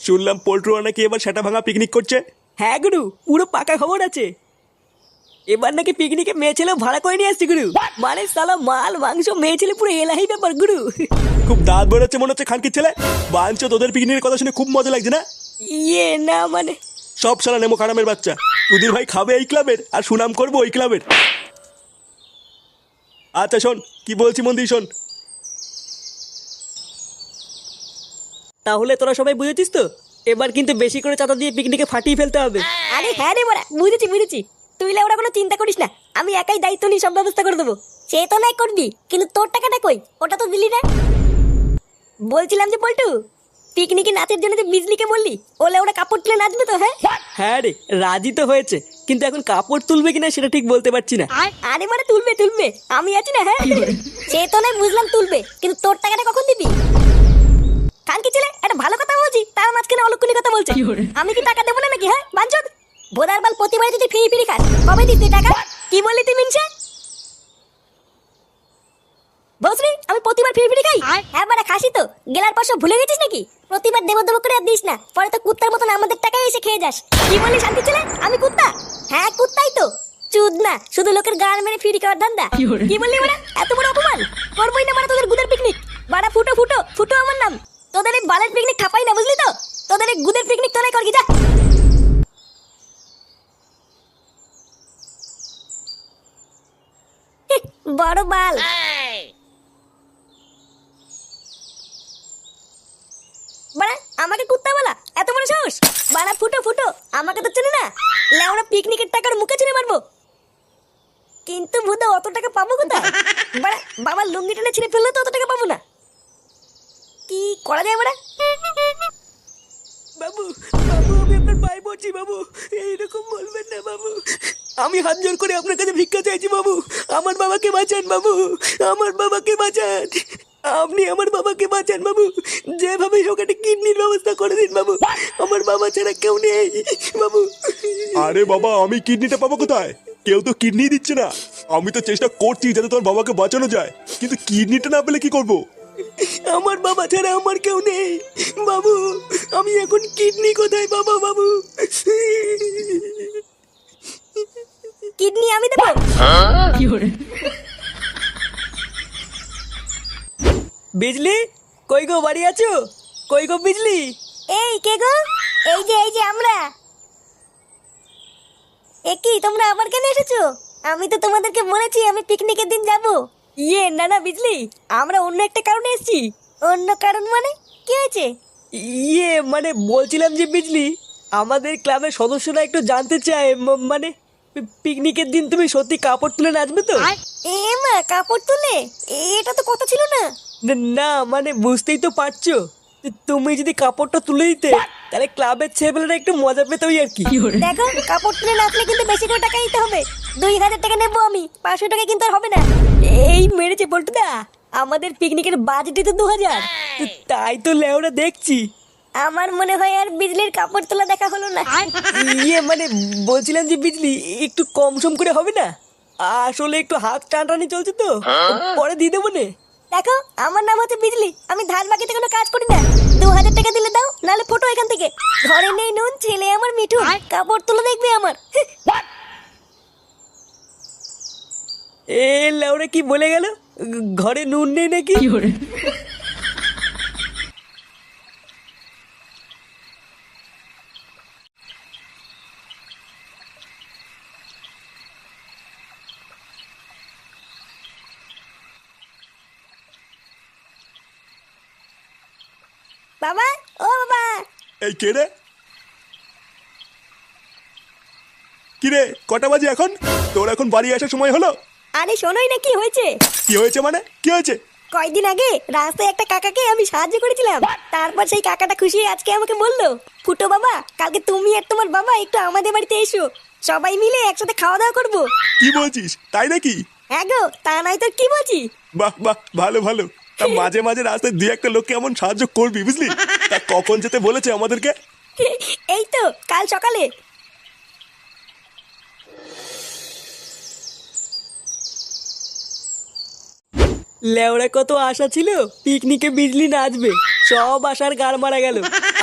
শুনলাম পোল্ট্রুরা নাকি এবার সেটা ভাঙা পিকনিক করছে। হ্যাঁ গুরু, পুরো পাকা খবর আছে। এবার নাকি পিকনিকে মেয়ে ছেলে ভাড়া করে নিয়ে আসছে গুরু। মানে সালা মাল মাংস মেয়ে ছেলে পুরো এলাহি ব্যাপার গুরু। খুব দাঁত বেরোচ্ছে মনে হচ্ছে খানকির ছেলে। বাঞ্চ তোদের পিকনিকের কথা শুনে খুব মজা লাগছে না? না মানে সব সালা নেমো খারামের বাচ্চা। তোদের ভাই খাবে এই ক্লাবের আর সুনাম করবো ওই ক্লাবের। আচ্ছা শোন, কি বলছি মন দিয়ে শোন। তাহলে তোরা সবাই বুঝেছিস তো, এবার কিন্তু বেশি করে চাঁদা দিয়ে পিকনিকে ফাটিয়ে ফেলতে হবে। আরে হ্যাঁ রে বড়া, বুঝেছি বুঝেছি। তুই ওরা কোনো চিন্তা করিস না, আমি একাই দায়িত্ব নিয়ে সব ব্যবস্থা করে দেবো। সে তো নাই করবি, কিন্তু তোর টাকাটা কই? ওটা তো দিলি না। বলছিলাম যে পল্টু, পিকনিকে নাচের জন্য যে বিজলিকে বললি, ওলে ওরা কাপড় তুলে নাচবে তো? হ্যাঁ হ্যাঁ রে, রাজি তো হয়েছে, কিন্তু এখন কাপড় তুলবে কিনা সেটা ঠিক বলতে পারছি না। আরে মানে তুলবে তুলবে, আমি আছি না। হ্যাঁ সে তো নাই বুঝলাম তুলবে, কিন্তু তোর টাকাটা কখন দিবি? কান কি ছেলে, একটা ভালো কথা বলছি তার মাঝখানে অলক্ষণী কথা বলছে। আমি কি টাকা দেবো না নাকি? হ্যাঁ বাঞ্চদ বোদার বাল, প্রতিবারে যদি ফিরি ফিরি খাস, কবে দিস তুই টাকা? কি বললি তুই মিনসে? বসরি আমি প্রতিবার ফিরি ফিরি খাই? হ্যাঁ বাড়া খাসি তো, গেলার পর সব ভুলে গেছিস নাকি? প্রতিবার দেবো দেবো করে আর দিস না, পরে তো কুত্তার মতন আমাদের টাকায় এসে খেয়ে যাস। কি বললি শান্তি ছেলে, আমি কুত্তা? হ্যাঁ কুত্তাই তো, চুদ না, শুধু লোকের গাল মেরে ফিরি খাওয়ার ধান্দা। কি বললি বাড়া, এত বড় অপমান? করবোই না বাড়া তোদের গুদের পিকনিক। বাড়া ফুটো ফুটো ফুটো আমার নাম। তোদের এই বালের পিকনিক খাপাই না, বুঝলি তো? তোদের এই গুদের পিকনিক তোরাই করবি, যা। বড় বাল। বাড়া আমাকে কুত্তা বলা, এত বড় সাহস? বাড়া ফুটো ফুটো, আমাকে তো চেনে না। লেওড়া পিকনিকের টাকার মুখে ছুঁড়ে মারবো। কিন্তু ভুদা অত টাকা পাবো কোথায়? বাড়া বাবার লুঙ্গি টেনে ছিঁড়ে ফেললে তো অত টাকা পাবো না। কি করা যায় বাড়া? বাবু বাবু, আমি আপনার পায়ে পড়ছি বাবু, এইরকম বলবেন না বাবু। আমি হাত জোর করে আপনার কাছে ভিক্ষা চাইছি বাবু, আমার বাবাকে বাঁচান বাবু, আমার বাবাকে বাঁচান। আপনি আমার বাবাকে বাঁচান বাবু, যেভাবে হোক একটা কিডনির ব্যবস্থা করে দিন বাবু, আমার বাবা ছাড়া কেউ নেই বাবু। আরে বাবা, আমি কিডনিটা পাবো কোথায়? কেউ তো কিডনি দিচ্ছে না। আমি তো চেষ্টা করছি যাতে তোর বাবাকে বাঁচানো যায়, কিন্তু কিডনিটা না পেলে কি করবো? আমার বাবা ছাড়া আমার কেউ নেই বাবু, আমি এখন কিডনি কোথায় পাবো বাবু? কিডনি আমি দেবো? বিজলি কই গো, বাড়ি আছো? কই গো বিজলি? এই কে গো? এই যে আমরা। এ কি তোমরা আবার কেন এসেছো? আমি তো তোমাদেরকে বলেছি আমি পিকনিকের দিন যাব। না না বিজলি, আমরা অন্য একটা কারণে এসেছি। অন্য কারণ মানে কি হয়েছে? মানে বলছিলাম যে বিজলি, আমাদের ক্লাবের সদস্যরা একটু জানতে চায়, মানে পিকনিকের দিন তুমি সত্যি কাপড় তুলে নাচবে তো? এ মা, কাপড় তুলে? এটা তো কথা ছিল না। না মানে বুঝতেই তো পারছো, তুমি যদি কাপড়টা তুলে দিতে তাহলে ক্লাবের ছেলেরা একটু মজা পেত আর কি। দেখো, কাপড় তুলে নাচলে কিন্তু বেশি করে টাকা দিতে হবে। 2000 টাকা নেবো আমি, 500 টাকা কিন্তু আর হবে না। এই মেরেছে পল্টুদা, আমাদের পিকনিকের বাজেটই তো 2000। তাই তো লেওরা দেখছি। আমার মনে হয় আর বিজলির কাপড় তোলা দেখা হলো না। মানে বলছিলাম যে বিজলি একটু কম সম করে হবে না? আসলে একটু হাত টানটানি চলছে তো, পরে দিয়ে দেবো নে। দেখো, আমার নাম হচ্ছে বিজলি, আমি ধান বাকিতে কোনো কাজ করি না। 2000 টাকা দিলে দাও, নালে ফটো এখান থেকে। ঘরে নেই নুন, ছেলে আমার মিঠু, কাপড় তুলে দেখবে আমার। এ লেওরা কি বলে গেল, ঘরে নুন নেই নাকি? বাবা, ও বাবা। এই কে রে? কি রে, কটা বাজে এখন? তোর এখন বাড়ি আসার সময় হলো? আরে শোনোই না কি হয়েছে। কি হয়েছে মানে? কি হয়েছে? কয়েকদিন আগে রাস্তায় একটা কাকাকে আমি সাহায্য করেছিলাম। তারপর সেই কাকাটা খুশি হয়ে আজকে আমাকে বললো, ফুটো বাবা, কালকে তুমি আর তোমার বাবা একটু আমাদের বাড়িতে এসো, সবাই মিলে একসাথে খাওয়া দাওয়া করবো। কি বলছিস, তাই নাকি? হ্যাঁ গো, তা নাই তো কি বলছি। বাহ বাহ, ভালো ভালো। তা মাঝে মাঝে রাস্তায় দুই একটা লোককে এমন সাহায্য করবি, বুঝলি? তা কখন যেতে বলেছে আমাদেরকে? এই তো কাল সকালে। লেওরা কত আশা ছিল পিকনিকে বিজলি নাচবে, সব আশার গাড় মারা গেল।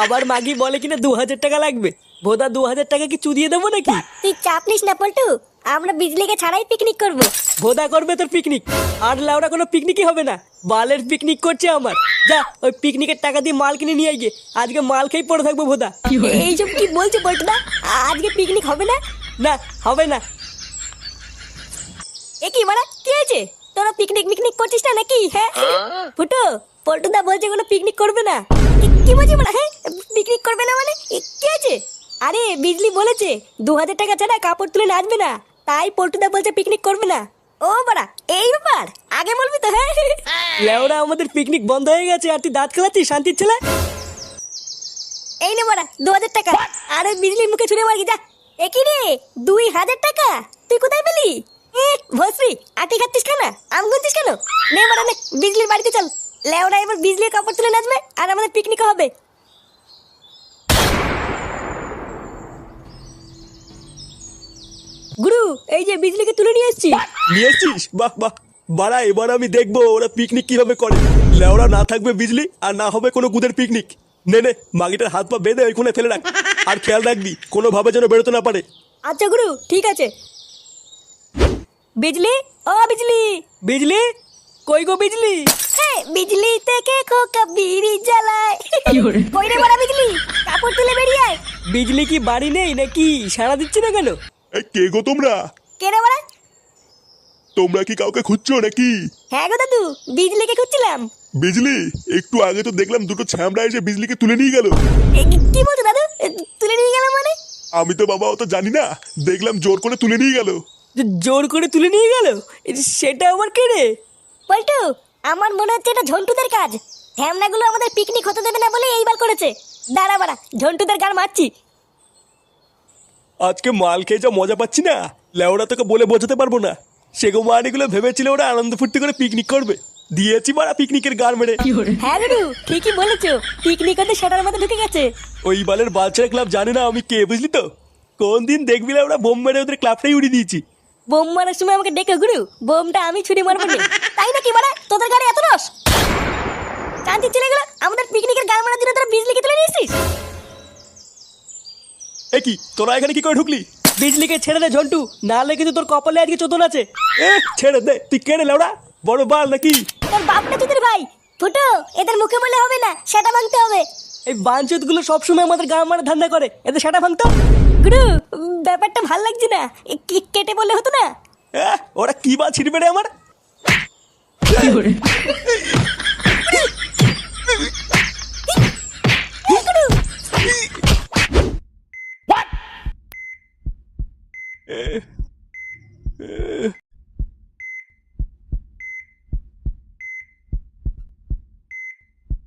আবার মাগি বলে কিনা 2000 টাকা লাগবে। ভোদা 2000 টাকা কি চুদিয়ে দেবো নাকি? তুই চাপ নিস না পল্টু, আমরা বিজলিকে ছাড়াই পিকনিক করব। ভোদা করবে তোর পিকনিক, আর লাউরা কোনো পিকনিকই হবে না। বালের পিকনিক করছে আমার। যা ওই পিকনিকের টাকা দিয়ে মাল কিনে নিয়ে গিয়ে আজকে মাল খেয়ে পড়ে থাকবো ভোদা। এইসব কি বলছে পল্টুদা? আজকে পিকনিক হবে না? না হবে না। এ কি মারা, কি হয়েছে? তোরা পিকনিক মিকনিক করছিস না নাকি? হ্যাঁ ফুটো, পল্টুদা বলছে কোনো পিকনিক করবে না। কি বলছিস মারা? হ্যাঁ পিকনিক করবে না মানে কি হয়েছে? আরে বিজলি বলেছে 2000 টাকা ছাড়া কাপড় তুলে নাচবে না, তাই পল্টুদা বলছে পিকনিক করবে না। ও বাড়া, এই ব্যাপার? আগে বলবি তো। হ্যাঁ লেওরা আমাদের পিকনিক বন্ধ হয়ে গেছে আর তুই দাঁত খেলাচ্ছিস শান্তির ছেলে। এই নে বাড়া 2000 টাকা, আর ওই বিজলির মুখে ছুড়ে মারি যা। এ কি রে, 2000 টাকা তুই কোথায় পেলি? ভস্রী, আটি খাচ্ছিস কেন? আম গুনছিস কেন? নে বাড়া নে, বিজলির বাড়িতে চল। লেওরা এবার বিজলির কাপড় তুলে নাচবে আর আমাদের পিকনিক হবে। গুরু, এই যে বিজলিকে তুলে নিয়ে এসেছি। নিয়ে এসছিস? বাহ বাহ। বাড়া, এবার আমি দেখবো ওরা পিকনিক কিভাবে করে। লেওরা না থাকবে বিজলি আর না হবে কোনো গুদের পিকনিক। নে নে, মাগিটার হাত পা বেঁধে ওইখানে ফেলে রাখ। আর খেয়াল রাখবি কোনো ভাবে যেন বেরোতে না পারে। আচ্ছা গুরু, ঠিক আছে। বিজলি, ও বিজলি। বিজলি কই গো বিজলি? হ্যাঁ, বিজলি থেকে খোকা বিড়ি জ্বালায়। কই রে বড়া বিজলি, কাপড় তুলে বেরিয়ে আয়। বিজলি কি বাড়ি নেই নাকি? সাড়া দিচ্ছি না কেন? এই কে গো তোমরা? কে রে বড়া? তোমরা কি কাউকে খুঁজছো নাকি? হ্যাঁ গো দাদু, বিজলিকে খুঁজছিলাম। বিজলি, একটু আগে তো দেখলাম দুটো ছ্যামড়া এসে বিজলিকে তুলে নিয়ে গেল। কি বলছো দাদু? তুলে নিয়ে গেলাম মানে? আমি তো বাবা অত জানি না, দেখলাম জোর করে তুলে নিয়ে গেল। জোর করে তুলে নিয়ে গেল? সেটা আমার কে রে? পল্টু, আমার মনে হচ্ছে এটা ঝন্টুদের কাজ। ঢ্যামনাগুলো আমাদের পিকনিক হতে দেবে না বলে এইবার করেছে। দাঁড়া বাড়া, ঝন্টুদের গান মারছি। আজকে মাল খেয়ে যা মজা পাচ্ছি না, লেওরা তোকে বলে বোঝাতে পারবো না। সেগো মানিগুলো ভেবেছিল ওরা আনন্দ ফুর্তি করে পিকনিক করবে, দিয়েছি মারা পিকনিকের গান মেরে। হ্যাঁ গুরু, ঠিকই বলেছো, পিকনিক হতে সেটার মধ্যে ঢুকে গেছে। ওই বালের বাচ্চারা ক্লাব জানে না আমি কে, বুঝলি তো? কোন দিন দেখবি ওরা বোম মেরে ওদের ক্লাবটাই উড়িয়ে দিয়েছি। বোম মারার সময় আমাকে ডেকে গুরু, বোমটা আমি ছুরি মারবো না। তাই নাকি বাড়া, তোদের গাড়ি এত রস? শান্তি চলে গেল, আমাদের পিকনিকের গান মারার জন্য তোরা বিজলিকে তুলে নিয়েছিস। এ কি, তোরা এখানে কি করে ঢুকলি? বিজলিকে ছেড়ে দে ঝন্টু, নাহলে কিন্তু তোর কপালে আজকে চোদন আছে। এ ছেড়ে দে, তুই কেড়ে লেওড়া বড় বাল নাকি? তোর বাপ না তোদের ভাই? ফুটো, এদের মুখে বলে হবে না, সেটা ভাঙতে হবে। এই বাঞ্চুত গুলো সবসময় আমাদের গান মারা ধান্দা করে, এদের সেটা ভাঙতো। গুরু, ব্যাপারটা ভাল লাগছে না, কেটে বললে হতো না? ওরা কি বা ছিড়বে রে আমার?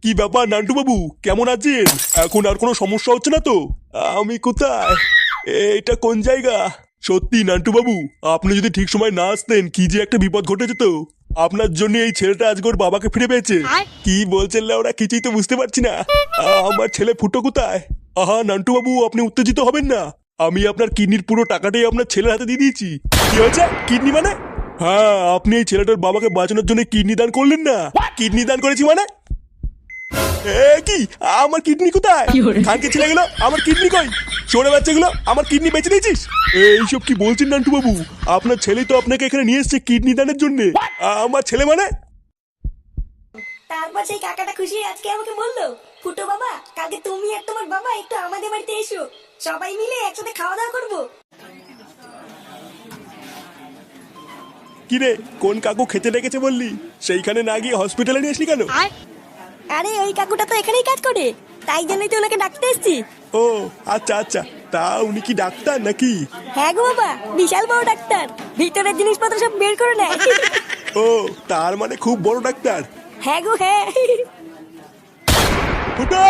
কি ব্যাপার নান্টু বাবু, কেমন আছেন? এখন আর কোনো সমস্যা হচ্ছে না তো? আমি কোথায়? এটা কোন জায়গা? সত্যি নান্টু বাবু, আপনি যদি ঠিক সময় না আসতেন কি যে একটা বিপদ ঘটে যেত। আপনার জন্য এই ছেলেটা আজকে ওর বাবাকে ফিরে পেয়েছে। কি বলছেন ওরা, কিছুই তো বুঝতে পারছি না। আমার ছেলে ফুটো কোথায়? আহা নান্টু বাবু, আপনি উত্তেজিত হবেন না। আমি আপনার কিডনির পুরো টাকাটাই আপনার ছেলের হাতে দিয়ে দিয়েছি। কি হয়েছে? কিডনি মানে? হ্যাঁ, আপনি এই ছেলেটার বাবাকে বাঁচানোর জন্য কিডনি দান করলেন না? কিডনি দান করেছি মানে? কি আমার কিডনি কোথায়? খানকে ছেলে গেল, আমার কিডনি কই? সরে বাচ্চাগুলো, আমার কিডনি বেঁচে দিয়েছিস? এইসব কি বলছেন নান্টু বাবু? আপনার ছেলেই তো আপনাকে এখানে নিয়ে এসছে কিডনি দানের জন্য। আমার ছেলে মানে? তারপর সেই কাকাটা খুশি আজকে আমাকে বললো, ফুটো বাবা, কালকে তুমি আর তোমার বাবা একটু আমাদের বাড়িতে এসো, সবাই মিলে একসাথে খাওয়া দাওয়া করবো। কি রে, কোন কাকু খেতে ডেকেছে বললি? সেইখানে না গিয়ে হসপিটালে নিয়ে আসলি কেন? আরে ওই কাকুটা তো এখানেই কাজ করে, তাই জন্যই তো ওনাকে ডাকতে এসেছি। ও আচ্ছা আচ্ছা, তা উনি কি ডাক্তার নাকি? হ্যাঁ গো বাবা, বিশাল বড় ডাক্তার, ভিতরের জিনিসপত্র সব বের করে নেয়। ও, তার মানে খুব বড় ডাক্তার। হ্যাঁ গো হ্যাঁ। ফুটো!